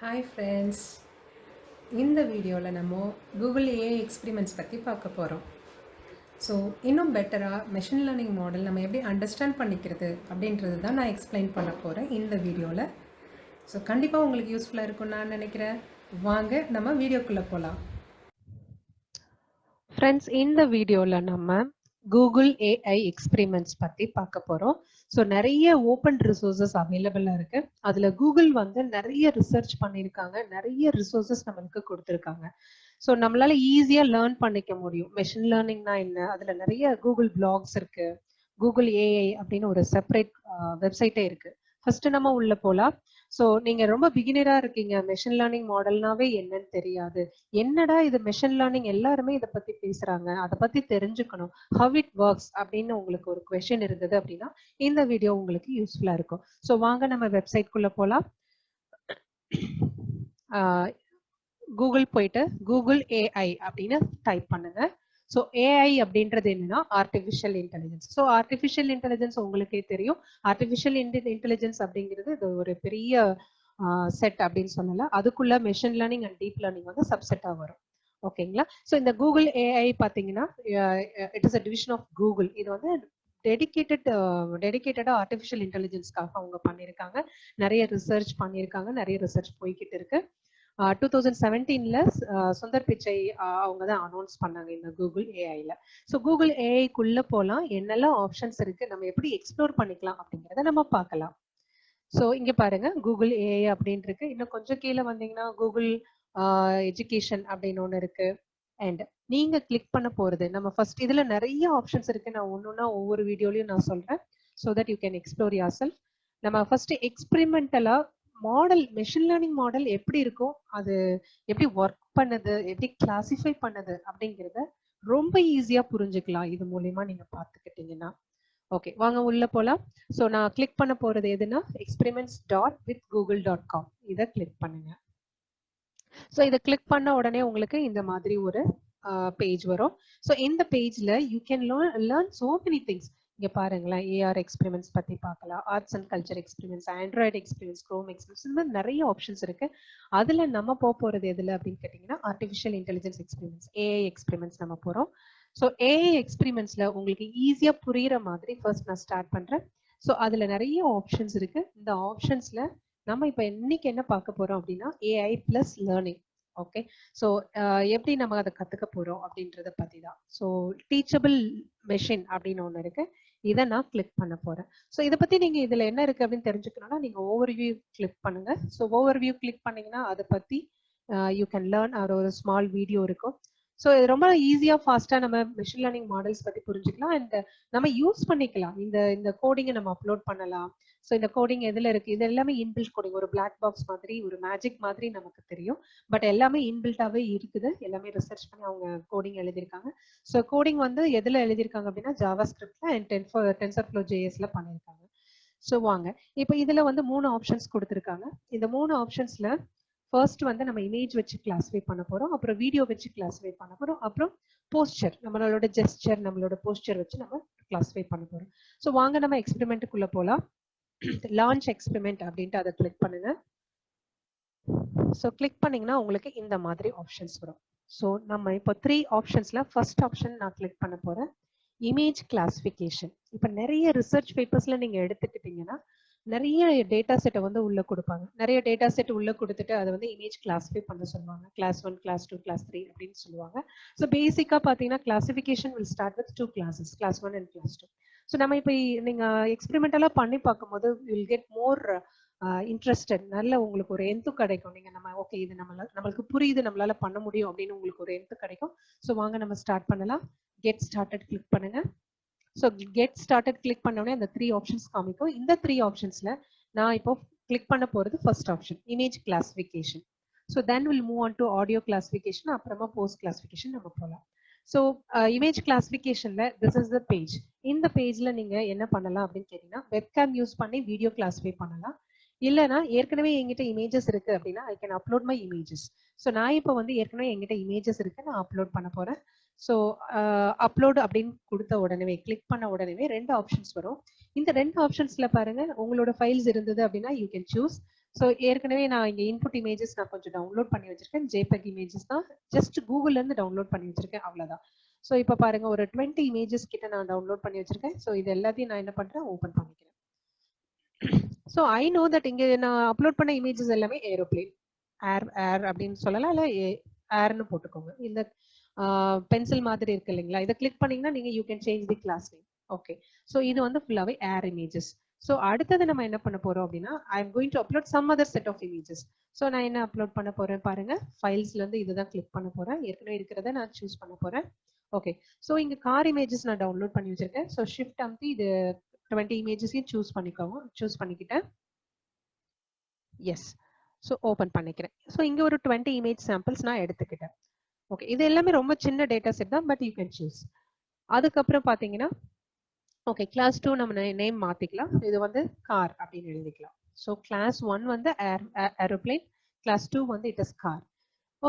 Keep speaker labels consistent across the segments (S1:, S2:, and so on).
S1: Hi friends, இந்த வீடியோவில் நம்ம கூகுள் ஏஐ எக்ஸ்பிரிமெண்ட்ஸ் பற்றி பார்க்க போகிறோம். ஸோ இன்னும் பெட்டராக மெஷின் லேர்னிங் மாடல் நம்ம எப்படி அண்டர்ஸ்டாண்ட் பண்ணிக்கிறது அப்படின்றது தான் நான் எக்ஸ்பிளைன் பண்ண போகிறேன் இந்த வீடியோவில். ஸோ கண்டிப்பாக உங்களுக்கு யூஸ்ஃபுல்லாக இருக்கும்னு நான் நினைக்கிறேன். வாங்க நம்ம வீடியோக்குள்ளே போகலாம்.
S2: ஃப்ரெண்ட்ஸ், இந்த வீடியோவில் நம்ம கூகுள் ஏஐ எக்ஸ்பிரிமெண்ட்ஸ் பற்றி பார்க்க போகிறோம். ஸோ நிறைய ஓப்பன் ரிசோர்ஸஸ் அவைலபிளாக இருக்கு. அதில் கூகுள் நிறைய ரிசர்ச் பண்ணியிருக்காங்க, நிறைய ரிசோர்ஸஸ் நம்மளுக்கு கொடுத்துருக்காங்க. ஸோ நம்மளால ஈஸியாக லேர்ன் பண்ணிக்க முடியும். மெஷின் லேர்னிங்னா என்ன, அதில் நிறைய கூகுள் பிளாக்ஸ் இருக்கு. கூகுள் ஏஐ அப்படின்னு ஒரு செப்பரேட் வெப்சைட்டே இருக்கு. ஃபர்ஸ்ட் நம்ம உள்ள போகலாம். ஸோ நீங்க ரொம்ப பிகினரா இருக்கீங்க, மெஷின் லேர்னிங் மாடல்னாவே என்னன்னு தெரியாது, என்னடா இது மெஷின் லேர்னிங் எல்லாருமே இதை பத்தி பேசுறாங்க, அதை பத்தி தெரிஞ்சுக்கணும், ஹவ் இட் ஒர்க்ஸ் அப்படின்னு உங்களுக்கு ஒரு கொஸ்டின் இருந்தது அப்படின்னா இந்த வீடியோ உங்களுக்கு யூஸ்ஃபுல்லா இருக்கும். ஸோ வாங்க நம்ம வெப்சைட் குள்ள போலாம். கூகுள் போயிட்டு கூகுள் ஏஐ அப்படின்னு டைப் பண்ணுங்க. ஸோ ஏஐ அப்படின்றது என்னன்னா artificial intelligence. So artificial intelligence உங்களுக்கே தெரியும். ஆர்டிஃபிஷியல் இன்டெலிஜென்ஸ் அப்படிங்கிறது இது ஒரு பெரிய செட் அப்படின்னு சொல்லலாம். அதுக்குள்ள machine learning and deep learning சப்செட்டா வரும். ஓகேங்களா? ஸோ இந்த கூகுள் ஏஐ பார்த்தீங்கன்னா it is a division of Google. இது டெடிகேட்டடா ஆர்டிஃபிஷியல் இன்டெலிஜென்ஸ்க்காக அவங்க பண்ணியிருக்காங்க. நிறைய ரிசர்ச் பண்ணியிருக்காங்க, நிறைய ரிசர்ச் போய்கிட்டு இருக்கு. 2017ல சுந்தர் பிச்சை அவங்க தான் அனௌன்ஸ் பண்ணாங்க இந்த கூகுள் ஏஐல. ஸோ கூகுள் ஏஐக்குள்ள போலாம், என்னெல்லாம் ஆப்ஷன்ஸ் இருக்கு, நம்ம எப்படி எக்ஸ்ப்ளோர் பண்ணிக்கலாம் அப்படிங்கிறத நம்ம பார்க்கலாம். ஸோ இங்க பாருங்க கூகுள் ஏஐ அப்படின்னு இருக்கு. இன்னும் கொஞ்சம் கீழே வந்தீங்கன்னா கூகுள் எஜுகேஷன் அப்படின்னு ஒன்று இருக்கு. அண்ட் நீங்க கிளிக் பண்ண போறது, நம்ம ஃபர்ஸ்ட் இதுல நிறைய ஆப்ஷன்ஸ் இருக்கு. நான் ஒன்னொன்னா ஒவ்வொரு வீடியோலயும் நான் சொல்றேன், so that you can explore yourself. நம்ம ஃபர்ஸ்ட் எக்ஸ்பெரிமெண்டலா மாடல், மெஷின் லேர்னிங் மாடல் எப்படி இருக்கும், அது எப்படி ஒர்க் பண்ணுது, எப்படி கிளாசிஃபை பண்ணுது அப்படிங்கிறத ரொம்ப ஈஸியா புரிஞ்சுக்கலாம் இது மூலியமா நீங்க பார்த்துக்கிட்டீங்கன்னா. ஓகே, வாங்க உள்ள போலாம். ஸோ நான் கிளிக் பண்ண போறது எதுனா experiments.withgoogle.com. இதை கிளிக் பண்ணுங்க. ஸோ இதை கிளிக் பண்ண உடனே உங்களுக்கு இந்த மாதிரி ஒரு பேஜ் வரும். ஸோ இந்த பேஜ்ல you can learn so many things. இங்க பாருங்களேன், ஏஆர் எக்ஸ்பெரிமெண்ட்ஸ் பத்தி பார்க்கலாம், arts and culture experiments, Android experiments, Chrome experiments, இந்த மாதிரி நிறைய ஆப்ஷன்ஸ் இருக்கு. அதுல நம்ம போறது எதுல அப்படின்னு கேட்டீங்கன்னா artificial intelligence experiments, AI experiments நம்ம போறோம். ஸோ ஏஐ எக்ஸ்பெரிமெண்ட்ஸ்ல உங்களுக்கு ஈஸியா புரியுற மாதிரி ஃபர்ஸ்ட் நான் ஸ்டார்ட் பண்றேன். ஸோ அதுல நிறைய ஆப்ஷன்ஸ் இருக்கு. இந்த ஆப்ஷன்ஸ்ல நம்ம இப்ப இன்னைக்கு என்ன பார்க்க போறோம் அப்படின்னா AI plus learning. Okay, so எப்படி நம்ம அதை கத்துக்க போறோம் அப்படின்றத பத்தி தான். ஸோ டீச்சபிள் மெஷின் அப்படின்னு ஒன்று இருக்கு, இதை நான் கிளிக் பண்ண போறேன். ஸோ இதை பத்தி நீங்க இதுல என்ன இருக்கு அப்படின்னு தெரிஞ்சுக்கணும்னா நீங்க ஓவர் வியூ கிளிக் பண்ணுங்க. ஸோ ஓவர் வியூ கிளிக் பண்ணீங்கன்னா அதை பத்தி யூ கேன் லேர்ன். ஒரு ஸ்மால் வீடியோ இருக்கும். ஸோ இது ரொம்ப ஈஸியா ஃபாஸ்டா நம்ம மெஷின் லேர்னிங் மாடல்ஸ் பத்தி புரிஞ்சுக்கலாம். அண்ட் நம்ம யூஸ் பண்ணிக்கலாம். இந்த கோடிங்கை நம்ம அப்லோட் பண்ணலாம். ஸோ இந்த கோடிங் எதுல இருக்கு, இது எல்லாமே இன்பில்ட் கோடிங், ஒரு பிளாக் பாக்ஸ் மாதிரி, ஒரு மேஜிக் மாதிரி நமக்கு தெரியும். பட் எல்லாமே இன்பில்ட்டாவே இருக்குது. எல்லாமே ரிசர்ச் பண்ணி அவங்க கோடிங் எழுதியிருக்காங்க. ஸோ கோடிங் எதுல எழுதியிருக்காங்க அப்படின்னா ஜாவா ஸ்கிரிப்ட்ல அண்ட் டென்சர்ஃப்ளோ ஜேஎஸ்ல பண்ணியிருக்காங்க. ஸோ வாங்க, இப்போ இதுல 3 ஆப்ஷன்ஸ் கொடுத்துருக்காங்க. இந்த 3 ஆப்ஷன்ஸ்ல ஃபர்ஸ்ட் நம்ம இமேஜ் வச்சு கிளாஸிஃபை பண்ண போறோம், அப்புறம் வீடியோ வச்சு கிளாஸிஃபை பண்ண போறோம், அப்புறம் போஸ்டர், நம்மளோட ஜெஸ்டர், நம்மளோட போஸ்டர் வச்சு நம்ம கிளாஸிஃபை பண்ண போறோம். ஸோ வாங்க நம்ம எக்ஸ்பெரிமெண்ட்டுக்குள்ள போலாம். லான்ச் எக்ஸ்பெரிமெண்ட் அப்படின்ட்டு அதை கிளிக் பண்ணுங்க. ஸோ கிளிக் பண்ணீங்கன்னா உங்களுக்கு இந்த மாதிரி ஆப்ஷன்ஸ் வரும். ஸோ நம்ம இப்போ 3 ஆப்ஷன்ஸ்ல ஃபர்ஸ்ட் ஆப்ஷன் நான் கிளிக் பண்ண போறேன், இமேஜ் கிளாசிஃபிகேஷன். இப்போ நிறைய ரிசர்ச் பேப்பர்ஸ்ல நீங்க எடுத்துக்கிட்டீங்கன்னா நிறைய டேட்டா செட்டை உள்ள கொடுப்பாங்க. நிறைய டேட்டா செட் உள்ள கொடுத்துட்டு அதை இமேஜ் கிளாஸிஃபை பண்ண சொல்லுவாங்க. கிளாஸ் 1, கிளாஸ் 2, கிளாஸ் 3 அப்படின்னு சொல்லுவாங்க. ஸோ பேசிக்கா பாத்தீங்கன்னா classification will start with 2 classes, class 1 and class 2. So நம்ம இப்போ நீங்க எக்ஸ்பெரிமெண்டலா பண்ணி பார்க்கும்போது வில் கெட் மோர் இன்ட்ரெஸ்டட். நல்ல உங்களுக்கு ஒரு எந்து கிடைக்கும். நீங்க நம்ம ஓகே இது நம்மளுக்கு புரியுது, நம்மளால பண்ண முடியும் அப்படின்னு உங்களுக்கு ஒரு எந்து கிடைக்கும். ஸோ வாங்க நம்ம ஸ்டார்ட் பண்ணலாம். கெட் ஸ்டார்டட் கிளிக் பண்ணுங்க. ஸோ கெட் ஸ்டார்டட் கிளிக் பண்ணோடனே அந்த 3 ஆப்ஷன்ஸ் காமிக்கும். இந்த 3 ஆப்ஷன்ஸ்ல நான் இப்போ கிளிக் பண்ண போறது first option, image classification. So then will move on to audio classification, அப்புறமா போஸ்ட் கிளாசிஃபிகேஷன் நம்ம போகலாம். ஸோ இமேஜ் கிளாசிஃபிகேஷன்ல திஸ் இஸ் த பேஜ். இந்த பேஜ்ல நீங்க என்ன பண்ணலாம் அப்படின்னு கேட்டீங்கன்னா வெப்கேம் யூஸ் பண்ணி வீடியோ கிளாசிஃபை பண்ணலாம். இல்லைனா ஏற்கனவே என்கிட்ட இமேஜஸ் இருக்கு அப்படின்னா I can upload my images. So நான் இப்போ ஏற்கனவே என்கிட்ட இமேஜஸ் இருக்கு, நான் அப்லோட் பண்ண போறேன். ஸோ அப்லோட் அப்படின்னு கொடுத்த உடனே கிளிக் பண்ண உடனே 2 ஆப்ஷன்ஸ் வரும். இந்த 2 ஆப்ஷன்ஸ்ல பாருங்க, உங்களோட ஃபைல்ஸ் இருந்தது அப்படின்னா யூ கேன் சூஸ். ஸோ ஏற்கனவே நான் இங்கே இன்புட் இமேஜஸ் நான் கொஞ்சம் டவுன்லோட் பண்ணி வச்சிருக்கேன். ஜேபெக் இமேஜஸ் தான் ஜஸ்ட் கூகுள்லேருந்து டவுன்லோட் பண்ணி வச்சிருக்கேன், அவ்வளோதான். ஸோ இப்போ பாருங்க ஒரு 20 இமேஜஸ் கிட்ட நான் டவுன்லோட் பண்ணி வச்சிருக்கேன். ஸோ இது எல்லாத்தையும் நான் என்ன பண்ணுறேன், ஓப்பன் பண்ணிக்கிறேன். ஸோ ஐ நோ தட் இங்கே நான் அப்லோட் பண்ண இமேஜஸ் எல்லாமே ஏரோப்ளேன், ஏர் அப்படின்னு சொல்லலாம், இல்லை ஏர்னு போட்டுக்கோங்க. இந்த பென்சில் மாதிரி இருக்கு இல்லைங்களா, இதை கிளிக் பண்ணீங்கன்னா நீங்கள் you can change the class name. Okay, so இது வந்து ஃபுல்லாகவே ஏர் இமேஜஸ். ஸோ அடுத்தது நம்ம என்ன பண்ண போறோம் அப்படின்னா, I am going to upload some other set of images. So நான் என்ன அப்லோட் பண்ண போறேன் பாருங்க, ஃபைல்ஸ்ல இருந்து இதுதான் கிளிக் பண்ண போறேன். ஏற்கனவே இருக்கிறத நான் சூஸ் பண்ண போறேன். ஓகே, ஸோ இங்க கார் இமேஜஸ் நான் டவுன்லோட் பண்ணி வச்சிருக்கேன். ஸோ ஷிஃப்ட் அமுத்தி இது 20 இமேஜஸையும் சூஸ் பண்ணிக்கோங்க. சூஸ் பண்ணிக்கிட்டேன். எஸ், ஸோ ஓப்பன் பண்ணிக்கிறேன். ஸோ இங்க ஒரு 20 இமேஜ் சாம்பிள்ஸ் நான் எடுத்துக்கிட்டேன். ஓகே, இது எல்லாமே ரொம்ப சின்ன டேட்டா செட் தான், பட் யூ கேன் சூஸ். அதுக்கப்புறம் பாத்தீங்கன்னா, ஓகே, கிளாஸ் 2 நம்ம நேம் மாத்திக்கலாம். இது வந்து கார் அப்படின்னு எழுதிக்கலாம். ஸோ கிளாஸ் 1 வந்து ஏரோப்ளேன், கிளாஸ் 2 வந்து it is car.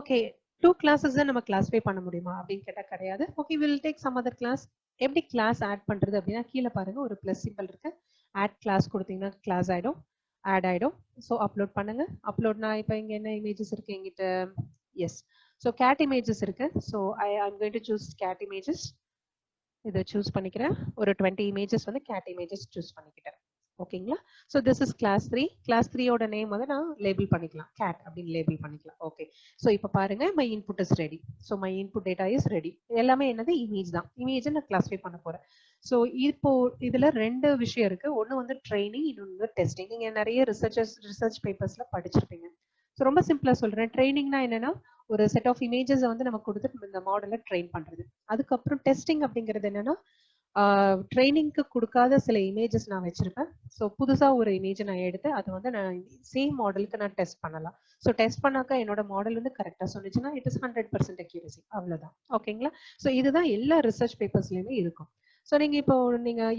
S2: Okay, 2 classes தான் நம்ம கிளாஸிஃபை பண்ண முடியுமா அப்படின்னு கேட்டால் கிடையாது. Okay, will take some other class. எப்படி கிளாஸ் ஆட் பண்றது அப்படின்னா, கீழே பாருங்க ஒரு பிளஸ் சிம்பிள் இருக்கு. ஆட் கிளாஸ் கொடுத்தீங்கன்னா கிளாஸ் ஆயிடும், ஆட் ஆயிடும். ஸோ அப்லோட் பண்ணுங்க. அப்லோட்னா இப்போ இங்க என்ன இமேஜஸ் இருக்கு எங்கிட்ட? எஸ், ஸோ கேட் இமேஜஸ் இருக்கு. So I'm going to choose cat images. இதை சூஸ் பண்ணிக்கிறேன். ஒரு 20 இமேஜஸ் வந்து கேட் இமேஜஸ் சூஸ் பண்ணிக்கிட்டேன். ஓகேங்களா? So this is class 3. Class 3யோட நேம் வந்து நான் லேபிள் பண்ணிக்கலாம், கேட் அப்படின்னு லேபிள் பண்ணிக்கலாம். ஓகே, ஸோ இப்போ பாருங்க, my input is ready. So my input data is ready. எல்லாமே என்னது, இமேஜ் தான். இமேஜ் நான் கிளாஸிஃபை பண்ண போறேன். ஸோ இப்போ இதுல 2 விஷயம் இருக்கு. ஒன்று வந்து ட்ரைனிங், இன்னொன்று டெஸ்டிங். நீங்க நிறைய ரிசர்ச் பேப்பர்ஸ்ல படிச்சிருப்பீங்க. ஸோ ரொம்ப சிம்பிளா சொல்றேன். ட்ரைனிங்னா என்னன்னா, ஒரு செட் ஆஃப் இமேஜஸ் வந்து நம்ம கொடுத்து இந்த மாடலை ட்ரெயின் பண்றது. அதுக்கப்புறம் டெஸ்டிங் அப்படிங்கிறது என்னன்னா, ட்ரைனிங்க்கு கொடுக்காத சில இமேஜஸ் நான் வச்சிருப்பேன். ஸோ புதுசா ஒரு இமேஜ் நான் எடுத்து அதை வந்து நான் சேம் மாடலுக்கு நான் டெஸ்ட் பண்ணலாம். ஸோ டெஸ்ட் பண்ணாக்க என்னோட மாடல் வந்து கரெக்டாக சொன்னிச்சுன்னா இட் இஸ் 100% அக்யூரசி, அவ்வளோதான். ஓகேங்களா? ஸோ இதுதான் எல்லா ரிசர்ச் பேப்பர்ஸ்லையுமே இருக்கும். ஸோ நீங்க இப்போ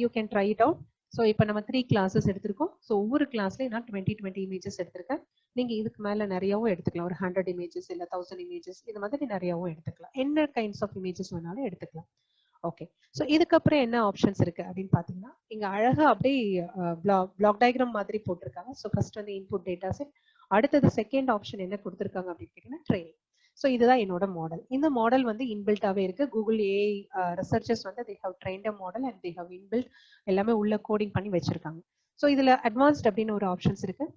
S2: you can try it out. So இப்போ நம்ம 3 கிளாஸஸ் எடுத்திருக்கோம். ஸோ ஒவ்வொரு கிளாஸ்லையும் நான் 20 இமேஜஸ் எடுத்திருக்கேன். நீங்க இதுக்கு மேல நிறையவும் எடுத்துக்கலாம். ஒரு 100 இமேஜஸ் இல்ல 1000 இமேஜஸ், இது மாதிரி நிறையவும் எடுத்துக்கலாம். என்ன கைண்ட்ஸ் ஆஃப் இமேஜஸ் வேணாலும் எடுத்துக்கலாம். ஓகே, ஸோ இதுக்கப்புறம் என்ன ஆப்ஷன்ஸ் இருக்கு அப்படின்னு பாத்தீங்கன்னா, இங்க அழகா அப்படியே பிளாக் டயக்ராம் மாதிரி போட்டிருக்காங்க. ஸோ ஃபர்ஸ்ட் வந்து இன்புட் டேட்டா செட், அடுத்தது செகண்ட் ஆப்ஷன் என்ன கொடுத்துருக்காங்க அப்படின்னு கேட்டீங்கன்னா ட்ரைனிங். ஸோ இதுதான் என்னோட மாடல். இந்த மாடல் வந்து இன்பில்டாவே இருக்கு. கூகுள் ஏஐ ரிசர்ச்சர்ஸ் வந்து they have trained a model and they have inbuilt எல்லாமே உள்ள கோடிங் பண்ணி வச்சிருக்காங்க. ஸோ இதுல அட்வான்ஸ்ட் அப்படின்னு ஒரு ஆப்ஷன்ஸ் இருக்கு.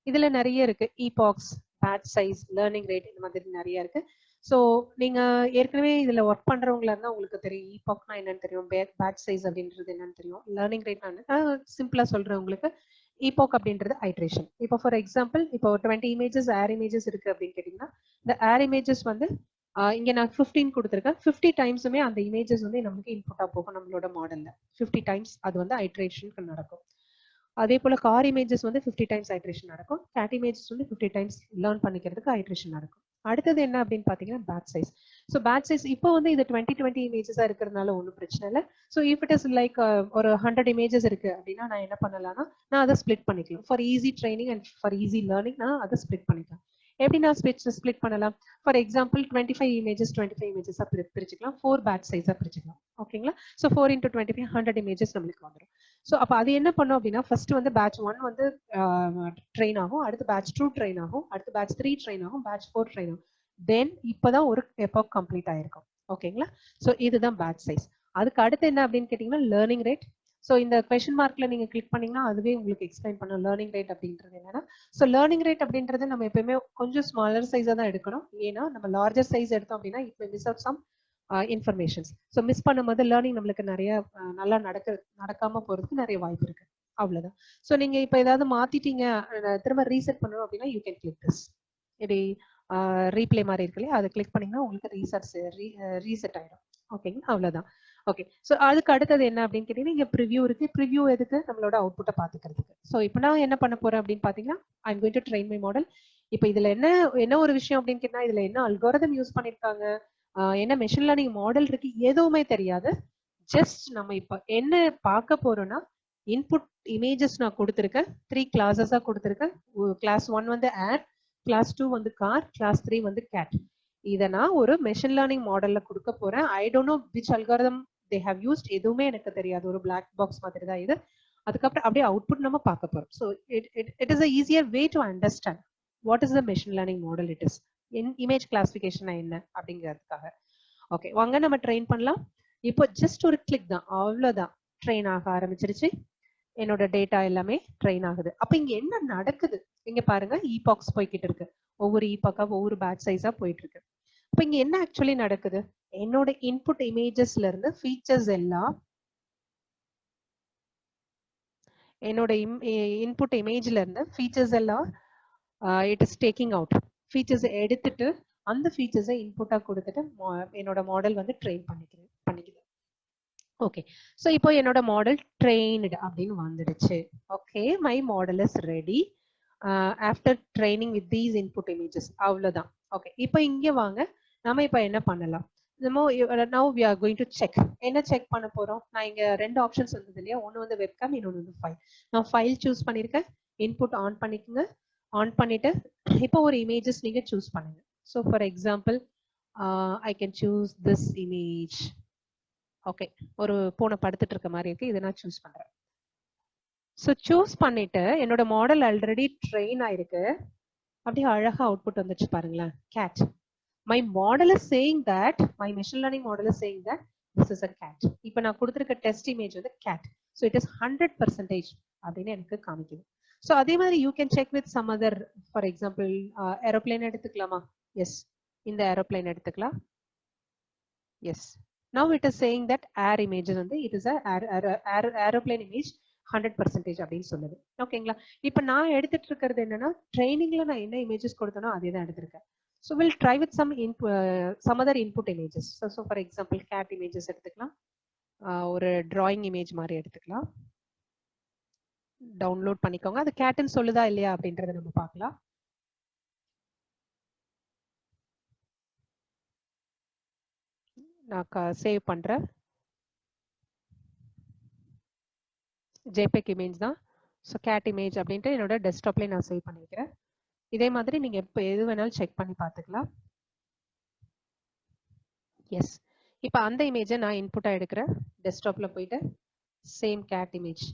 S2: இதுல நிறைய இருக்கு. ஈபாக்ஸ், பேட்ச் சைஸ், லேர்னிங் ரேட், இந்த மாதிரி நிறைய இருக்கு. ஸோ நீங்க ஏற்கனவே இதுல ஒர்க் பண்றவங்களா இருந்தா உங்களுக்கு தெரியும் ஈபாக்னா என்னன்னு தெரியும், பேட்ச் சைஸ் அப்படின்றது என்னன்னு தெரியும், லேர்னிங் ரேட் சிம்பிளா சொல்றேன் உங்களுக்கு. ஈபாக் அப்படின்றது ஐட்ரேஷன். இப்போ ஃபார் எக்ஸாம்பிள், இப்போ 20 இமேஜஸ் ஏர் இமேஜஸ் இருக்கு அப்படின்னு கேட்டீங்கன்னா, இந்த ஏர் இமேஜஸ் வந்து இங்க நான் 15 கொடுத்துருக்கேன். 50 டைம்ஸுமே அந்த இமேஜஸ் வந்து நமக்கு இன்புட்டா போகும் நம்மளோட மாடல்ல. 50 டைம்ஸ் அது வந்து ஐட்ரேஷனுக்கு நடக்கும். அதே போல கார் இமேஜஸ் வந்து 50 டைம்ஸ் ஐட்ரேஷன் நடக்கும். கேட் இமேஜஸ் வந்து 50 டைம்ஸ் லேர்ன் பண்ணிக்கிறதுக்கு ஐட்ரேஷன் நடக்கும். அடுத்தது என்ன அப்படின்னு பாத்தீங்கன்னா batch size. So batch size இப்போ வந்து இது 20 இமேஜஸா இருக்கிறதுனால ஒன்றும் பிரச்சனை இல்லை. So if it is like ஒரு 100 இமேஜஸ் இருக்கு அப்படின்னா நான் என்ன பண்ணலாம்னா, நான் அதை ஸ்பிளிட் பண்ணிக்கலாம். For easy training and for easy learning நான் அதை ஸ்பிளிட் பண்ணிக்கலாம். எப்படி நான் ஸ்பிளிட் பண்ணலாம்? ஃபார் எக்ஸாம்பிள் 25 இமேஜஸா பிரிச்சுக்கலாம், 4 பேட்ச் சைஸா பிரிச்சுக்கலாம். ஓகேங்களா? ஸோ 4 into 25 100 இமேஜஸ் நம்மளுக்கு வந்துடும். ஸோ அப்போ அது என்ன பண்ணும் அப்படின்னா, ஃபர்ஸ்ட் வந்து பேட்ச் 1 வந்து ட்ரெயின் ஆகும், அடுத்து பேட்ச் 2 ட்ரெயின் ஆகும், அடுத்து பேட்ச் 3 ட்ரெயின் ஆகும், பேட்ச் 4 ட்ரெயின் ஆகும். தென் இப்போதான் ஒரு எபாக் கம்ப்ளீட் ஆயிருக்கும். ஓகேங்களா? ஸோ இதுதான் பேட்ச் சைஸ். அதுக்கு அடுத்து என்ன அப்படின்னு கேட்டீங்கன்னா லேர்னிங் ரேட். ஸோ இந்த கொஸ்டின் மார்க்ல நீங்க கிளிக் பண்ணீங்கன்னா அதுவே உங்களுக்கு எக்ஸ்பிளைன் பண்ணும் லேர்னிங் ரேட் அப்படின்றது என்னன்னா. ஸோ லேர்னிங் ரேட் அப்படின்றது நம்ம எப்பயுமே கொஞ்சம் ஸ்மாலர் சைஸா தான் எடுக்கணும். ஏன்னா நம்ம லார்ஜர் சைஸ் எடுத்தோம் அப்படின்னா இப்போ miss out some informations. So miss பண்ணும்போது லேர்னிங் நம்மளுக்கு நிறைய நல்லா நடக்காம போறதுக்கு நிறைய வாய்ப்பு இருக்கு. அவ்வளவுதான். ஸோ நீங்க இப்போ ஏதாவது மாத்திட்டீங்க, திரும்ப ரீசெட் பண்ணணும் அப்படின்னா யூ கேன் கிளிக் திஸ். இப்படி ரீப்ளே மாதிரி இருக்கு இல்லையா, அதை கிளிக் பண்ணீங்கன்னா உங்களுக்கு ரீசெட் ஆயிடும். ஓகேங்களா? அவ்வளவுதான். ஓகே, ஸோ அதுக்கு அடுத்தது என்ன அப்படின்னு கேட்டீங்கன்னா, இங்க ப்ரிவியூ இருக்கு. ப்ரிவியூ எதுக்கு? நம்மளோட அவுட்புட்டை பாத்துக்கிறதுக்கு. ஸோ இப்போ நான் என்ன பண்ண போறேன் அப்படின்னு பாத்தீங்கன்னா, ஐ am going to train my model. இப்போ இதுல என்ன ஒரு விஷயம் அப்படின்னு கேட்டா, இதுல என்ன அல்காரிதம் யூஸ் பண்ணிருக்காங்க, என்ன மெஷின் லேர்னிங் மாடல் இருக்கு, எதுவுமே தெரியாது. ஜஸ்ட் நம்ம இப்போ என்ன பார்க்க போறோம்னா, இன்புட் இமேஜஸ் நான் கொடுத்துருக்கேன், 3 கிளாஸஸா கொடுத்துருக்கேன். கிளாஸ் 1 வந்து ஏர், கிளாஸ் 2 வந்து கார், கிளாஸ் 3 வந்து கேட். இதை நான் ஒரு மெஷின் லேர்னிங் மாடல்ல கொடுக்க போறேன். I don't know which algorithm they have used, எதுவுமே எனக்கு தெரியாது. ஒரு பிளாக் பாக்ஸ் மாதிரி தான் இது. அதுக்கப்புறம் அப்படியே அவுட்புட் நம்ம பார்க்க போறோம். So it is a easier way to understand what is the machine learning model it is. Image classification என்ன அப்படிங்கிறதுக்காக. ஓகே, வாங்க நம்ம ட்ரெயின் பண்ணலாம். இப்போ ஜஸ்ட் ஒரு கிளிக் தான், அவ்வளவுதான். ட்ரெயின் ஆக ஆரம்பிச்சிருச்சு. என்னோட டேட்டா எல்லாமே ட்ரெயின் ஆகுது. அப்ப இங்க என்ன நடக்குது? இங்க பாருங்க, ஈபாக்ஸ் போய்கிட்டு இருக்கு. ஒவ்வொரு ஈபாக்கா ஒவ்வொரு பேட்ச் சைஸா போயிட்டு இருக்கு. அப்ப இங்க என்ன ஆக்சுவலி நடக்குது? என்னோட இன்புட் இமேஜஸ்ல இருந்து ஃபீச்சர்ஸ் எல்லாம், என்னோட இன்புட் இமேஜ்ல இருந்து ஃபீச்சர்ஸ் எல்லாம் it is taking out. Features எடுத்துட்டு அந்த ஃபீச்சர்ஸை இன்புட்டா கொடுத்துட்டு என்னோட மாடல் வந்து ட்ரெயின் பண்ணிக்குது. ஓகே, ஸோ இப்போ என்னோட மாடல் ட்ரெயின்டு அப்படின்னு வந்துடுச்சு. Okay, my model is ready after training with these input images. அவ்வளோதான். ஓகே, இப்போ இங்கே வாங்க, நம்ம இப்போ என்ன பண்ணலாம்? Now we are going to check. என்ன செக் பண்ண போறோம்? நான் இங்க 2 ஆப்ஷன்ஸ் வந்தது இல்லையா? ஒன்று வந்து வெப்காம், இன்னொன்று வந்து ஃபைல். நான் ஃபைல் சூஸ் பண்ணியிருக்கேன். இன்புட் ஆன் பண்ணிக்கோங்க. ஆன் பண்ணிட்டு இப்போ ஒரு இமேஜஸ் நீங்க சூஸ் பண்ணுங்க. So for example I can choose this image. Okay, ஒரு பூனை படுத்துட்டு இருக்க மாதிரி இருக்கு, இதை நான் சூஸ் பண்றேன். ஸோ சூஸ் பண்ணிட்டு என்னோட மாடல் ஆல்ரெடி ட்ரெயின் ஆயிருக்கு. அப்படியே அழகா அவுட்புட் வந்துச்சு பாருங்களேன், cat. My model is saying that, my machine learning model is saying that this is a cat. இப்போ நான் கொடுத்துருக்க டெஸ்ட் இமேஜ் வந்து கேட். ஸோ இட் இஸ் 100% அப்படின்னு எனக்கு காமிக்குது. ஸோ அதே மாதிரி you can check with some other. For example aeroplane எடுத்துக்கலாமா? எஸ், இந்த ஏரோப்ளைன் எடுத்துக்கலாம். Yes, now it is saying that air image வந்து it is a aeroplane image 100% அப்படின்னு சொல்லுது. ஓகேங்களா? இப்போ நான் எடுத்துட்டு இருக்கிறது என்னன்னா, ட்ரைனிங்ல நான் என்ன இமேஜஸ் கொடுத்தனோ அதே தான் எடுத்திருக்கேன். So will try with some other input images. So for example cat images எடுத்துக்கலாம். ஒரு டிராயிங் இமேஜ் மாதிரி எடுத்துக்கலாம். டவுன்லோட் பண்ணிக்கோங்க. அது கேட்னு சொல்லுதா இல்லையா அப்படின்றத நம்ம பார்க்கலாம். நான் சேவ் பண்றேன். JPEG இமேஜ் தான். ஸோ கேட் இமேஜ் அப்படின்ட்டு என்னோட டெஸ்க்டாப்லேயே நான் சேவ் பண்ணிக்கிறேன். இதே மாதிரி நீங்க எப்போ எது வேணாலும் செக் பண்ணி பார்த்துக்கலாம். எஸ், இப்போ அந்த இமேஜை நான் இன்புட்டா எடுக்கிறேன். டெஸ்க்டாப்ல போயிட்டு சேம் கேட் இமேஜ்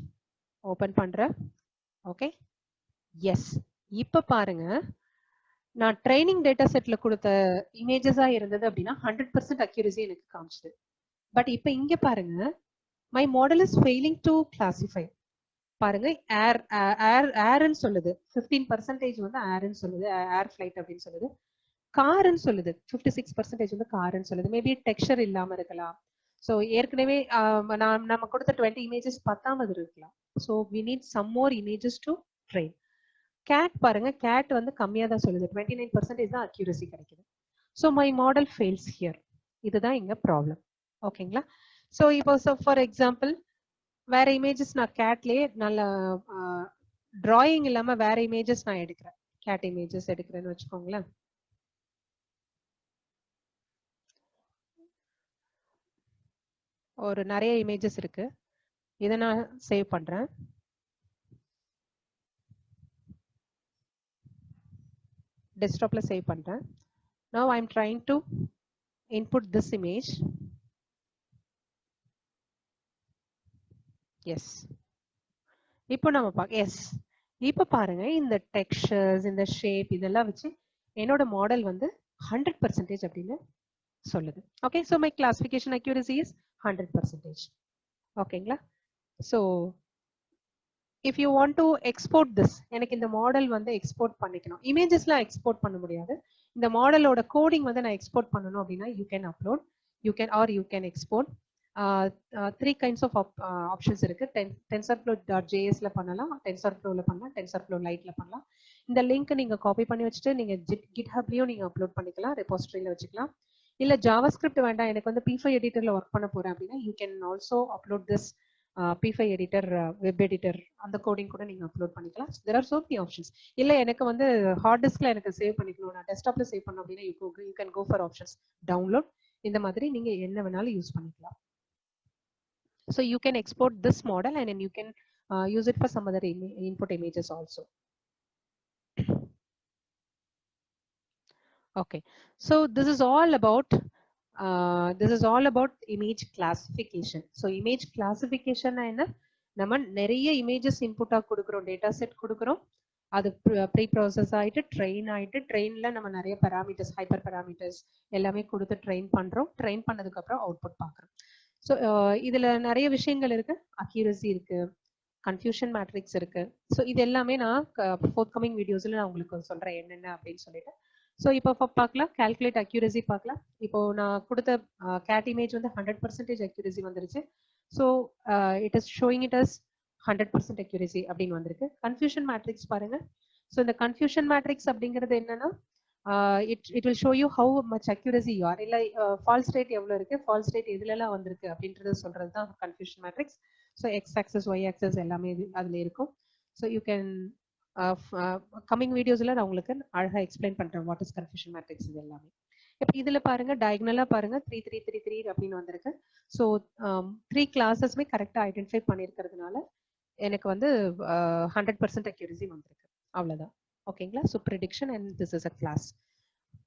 S2: ஓபன் பண்றேன். ஓகே, எஸ், இப்போ பாருங்க, நான் ட்ரைனிங் டேட்டா செட்ல கொடுத்த இமேஜஸா இருந்தது அப்படின்னா 100% அக்யூரசி எனக்கு காமிச்சுது. பட் இப்போ இங்க பாருங்க, my model is failing to classify. பாருங்க, ஏர்ன்னு சொல்லுது. 15% வந்து ஏர்ன்னு சொல்லுது, ஏர் ஃபிளைட் அப்படின்னு சொல்லுது. கார்ன்னு சொல்லுது 56% வந்து கார்ன்னு சொல்லுது. மேபி டெக்ஸ்சர் இல்லாம இருக்கலாம். ஸோ ஏற்கனவே நம்ம கொடுத்த 20 இமேஜஸ் பத்தாமது இருக்கலாம். So we need some more images to train. Cat பாருங்க, கேட் வந்து கம்மியாக தான் சொல்லுது. 29% தான் அக்யூரசி கிடைக்குது. So my model fails here. இதுதான் இங்க ப்ராப்ளம். ஓகேங்களா? ஸோ இப்போ ஃபார் எக்ஸாம்பிள் வேற இமேஜஸ் நான் கேட்லயே நல்ல டிராயிங் இல்லாம வேற இமேஜஸ் நான் எடுக்கிறேன். கேட் இமேஜஸ் எடுக்கிறேன்னு வச்சுக்கோங்களேன். ஒரு நிறைய இமேஜஸ் இருக்கு. இதை நான் சேவ் பண்றேன். டெஸ்க்டாப்ல சேவ் பண்றேன். Now I'm trying to input this image. Yes, இப்போ நம்ம எஸ், இப்போ பாருங்க, இந்த டெக்ஸ்சர்ஸ், இந்த ஷேப் இதெல்லாம் வச்சு என்னோட மாடல் வந்து 100% அப்படின்னு சொல்லுது. Okay, so my classification accuracy is 100%. ஓகேங்களா? So if you want to export this, எனக்கு இந்த மாடல் வந்து எக்ஸ்போர்ட் பண்ணிக்கணும். இமேஜஸ்லாம் எக்ஸ்போர்ட் பண்ண முடியாது. இந்த மாடலோட கோடிங் வந்து நான் எக்ஸ்போர்ட் பண்ணணும் அப்படின்னா you can upload, you can export. 3 kinds of options இருக்கு. TensorFlow.jsல பண்ணலாம், TensorFlowல பண்ணலாம், TensorFlow Liteல பண்ணலாம். இந்த லிங்க் நீங்க காப்பி பண்ணி வச்சுட்டு நீங்க GitHubலயும் நீங்க அப்லோட் பண்ணிக்கலாம், ரெபாசிட்டரியில வச்சுக்கலாம். இல்ல JavaScript வேண்டாம், எனக்கு வந்து P5 எடிட்டர்ல ஒர்க் பண்ண போறேன் அப்படின்னா you can also upload this P5 editor, web editor, அந்த கோடிங் கூட நீங்க அப்லோட் பண்ணிக்கலாம். there are so many options. இல்ல எனக்கு வந்து ஹார்ட் டிஸ்க்ல எனக்கு சேவ் பண்ணிக்கணும், நான் டெஸ்க்டாப்ல சேவ் பண்ணணும் அப்படின்னா you can go for options download. இந்த மாதிரி நீங்க என்ன வேணாலும் யூஸ் பண்ணிக்கலாம். So you can export this model and then you can use it for some other input images also. Okay, so this is all about image classification. So image classification na enna, நம்ம நிறைய images இன்புட்டா கொடுக்குறோம், data set கொடுக்குறோம், அது pre process ஆயிட்டு train ஆயிட்டு ட்ரெயின்ல நம்ம நிறைய பேராமீட்டர்ஸ், ஹைப்பர் பேராமீட்டர்ஸ் எல்லாமே கொடுத்து ட்ரெயின் பண்றோம். ட்ரெயின் பண்ணதுக்கு அப்புறம் அவுட்புட் பார்க்குறோம். ஸோ இதுல நிறைய விஷயங்கள் இருக்கு. அக்யூரசி இருக்கு, கன்ஃபியூஷன் மேட்ரிக்ஸ் இருக்கு. ஸோ இது எல்லாமே நான் ஃபோர்த் கமிங் வீடியோஸ்ல நான் உங்களுக்கு சொல்றேன் என்னென்ன அப்படின்னு சொல்லிட்டு. ஸோ இப்போ பார்க்கலாம், கால்குலேட் அக்யூரசி பார்க்கலாம். இப்போ நான் கொடுத்த கேட் இமேஜ் வந்து 100% அக்யூரசி வந்துருச்சு. So it is showing it as 100% accuracy அப்படின்னு வந்திருக்கு. கன்ஃபியூஷன் மேட்ரிக்ஸ் பாருங்க. ஸோ இந்த கன்ஃபியூஷன் மேட்ரிக்ஸ் அப்படிங்கிறது என்னன்னா, it will show you how much accuracy you are, இல்லை ஃபால்ஸ் ரேட் எவ்வளோ இருக்கு, ஃபால்ஸ் ரேட் எதுலலாம் வந்திருக்கு அப்படின்றத சொல்றது தான் confusion matrix. So X axis, Y axis எல்லாமே அதுல இருக்கும். ஸோ யூ கேன் கம்மிங் வீடியோஸ்ல நான் உங்களுக்கு அழகா எக்ஸ்பிளைன் பண்றேன் வாட் இஸ் கன்ஃபியூஷன் மேட்ரிக்ஸ் இது எல்லாமே. இப்போ இதுல பாருங்க, டயகனலா பாருங்க 3 3 3 3 அப்படின்னு வந்திருக்கு. ஸோ 3 கிளாஸஸ்மே கரெக்டா ஐடென்டிஃபை பண்ணியிருக்கிறதுனால எனக்கு வந்து 100% அக்யூரசி வந்திருக்கு. அவ்வளவுதான். ஓகேங்களா? So prediction and this is a class.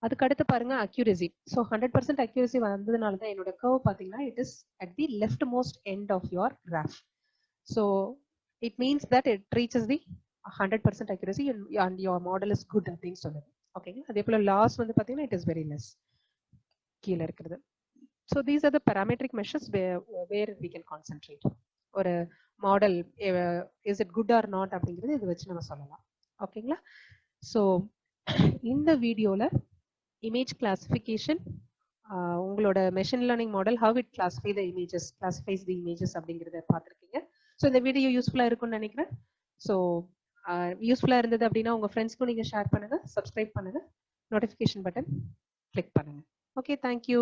S2: அதுக்கு அடுத்து பாருங்க அக்யூரசி. ஸோ 100% அக்யூரசி வந்ததுனால தான் என்னோட கர்வ் பார்த்தீங்கன்னா it is at the leftmost end of your graph. So it means that it reaches the 100% accuracy and your model is good அப்படின்னு சொல்லுது. ஓகேங்களா? அதே போல லாஸ் வந்து பார்த்தீங்கன்னா இட் இஸ் வெரி லெஸ் கீழே இருக்கிறது. So these are the parametric measures where we can concentrate. ஒரு model is it good or not அப்படிங்கிறது இதை வச்சு நம்ம சொல்லலாம். ஓகேங்களா? ஸோ இந்த வீடியோல இமேஜ் கிளாசிஃபிகேஷன், உங்களோட machine learning model how it classifies the images அப்படிங்கிறத பார்த்துருக்கீங்க. ஸோ இந்த வீடியோ யூஸ்ஃபுல்லாக இருக்கும்னு நினைக்கிறேன். ஸோ யூஸ்ஃபுல்லாக இருந்தது அப்படின்னா உங்கள் ஃப்ரெண்ட்ஸ்க்கும் நீங்கள் ஷேர் பண்ணுங்கள், சப்ஸ்கிரைப் பண்ணுங்கள், நோட்டிஃபிகேஷன் பட்டன் கிளிக் பண்ணுங்கள். Okay, thank you.